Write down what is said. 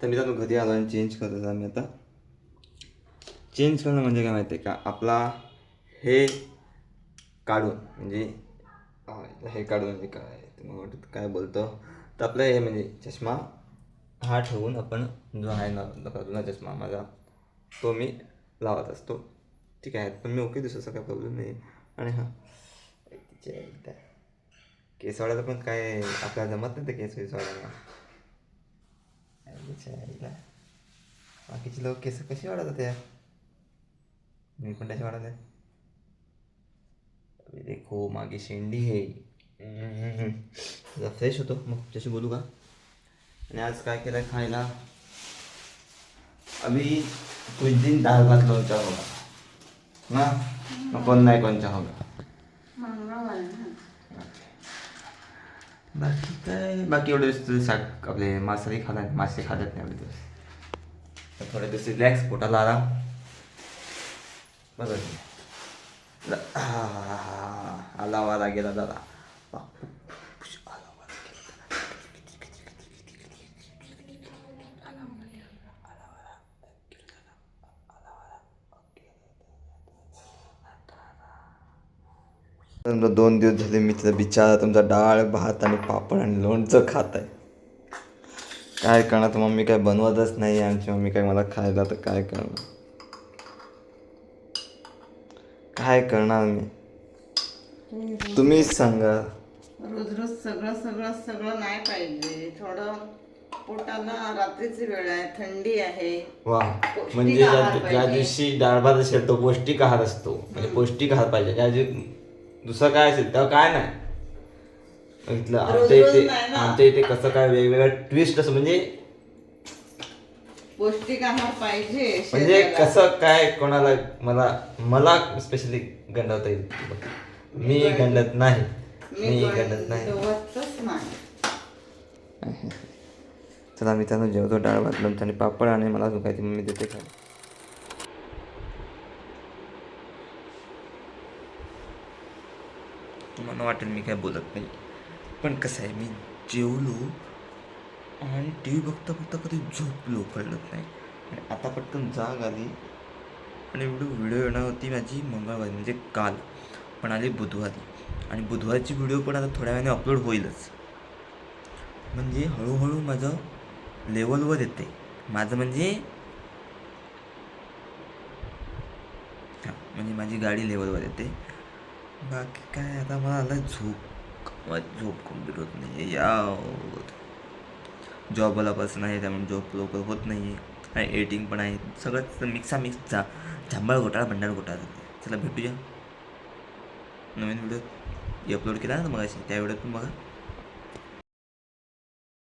तर मित्रांनो घरी आलो आणि चेंज करत आम्ही आता. चेंज करणं म्हणजे काय माहिती आहे का, आपला हे काढून म्हणजे हे काढून म्हणजे काय तुम्हाला वाटतं काय बोलतो, तर आपलं हे म्हणजे चष्मा हा ठेवून आपण जो आहे ना जुना चष्मा माझा तो मी लावत असतो. ठीक आहे, पण मी ओके दिसतो, असं काय प्रॉब्लेम नाही. आणि हां तिच्या एकदा केस वाढायला पण काय आपल्याला जमत नाही ते केस वाढायला. बाकीचे लोक केस कशी वाढवतात यार, मी पण त्याची वाढवले. अभी देखो मागे शेंडी है. जरा फ्रेश होतो मग त्याशी बोलू का. आणि आज काय केलं खायला, अभी कुछ दिन दाल भात लोणचा होगा ना, मग कोण नाही कोणचा होगा. बाकी काय, बाकी एवढे दिवस शाक आपले मांसाहारी मासे खातात नाही एवढे दिवस. तर थोडे दिवस रिलॅक्स, पोटाला आराम. बरोबर आला वाला गेला दादा. समजा 2 दिवस झाले मित्र बिचारा तुमचा डाळ भात आणि पापड आणि लोणचं खात आहे. काय करणार, तर मम्मी काय बनवतच नाही आमची मम्मी काय मला खायला, तर काय करणार, काय करणार मी, तुम्हीच सांगा. रोज रोज सगळं सगळं सगळं नाही पाहिजे, थोडं पोटाला. रात्रीची वेळ आहे, थंडी आहे. वा, पौष्टिक म्हणजे आहार ज्या पाहिजे. दिवशी डाळ भात असेल तो पौष्टिक आहार असतो, म्हणजे पौष्टिक आहार पाहिजे. ज्या दिवशी दुसरं काय असेल तेव्हा काय नाही. इथलं रोज रोज नाही ना. आमच्या इथे कसं काय वेगवेगळं ट्विस्ट असं म्हणजे पौष्टिक आहार पाहिजे म्हणजे शरीराला. कसं काय कोणाला मला स्पेशली गंडवता येईल. मी गंडत नाही, मी गंडत नाही. गंडवतच नाही. चला मित्रांनो जेवतो, डाळ भात लोणचं आणि पापड, आणि मला अजून काय ती मम्मी देते काय. तुम्हाला वाटेल मी काय बोलत नाही, पण कसं आहे मी जेवलो आणि टी व्ही बघता बघता कधी झोपलो कळत नाही. आणि आता पटकन जाग आली आणि व्हिडिओ येणार होती माझी मंगळवारी म्हणजे काल, पण आली बुधवारी. आणि बुधवारची व्हिडिओ पण आता थोड्या वेळाने अपलोड होईलच. म्हणजे हळूहळू माझं लेवलवर येते माझं, म्हणजे हां म्हणजे माझी गाडी लेवलवर येते. बाकी काय आता मला आला झोप कम्प्लीट होत नाही आहे यार. जॉबवालापासून आहे त्यामुळे जॉब लवकर होत नाही आहे, आणि एडिटिंग पण आहे, सगळंच मिक्स झांबाळ घोटाळा भंडार घोटाळा. चला भेटूया नवीन व्हिडिओ अपलोड केला ना मग त्या व्हिडिओत पण बघा.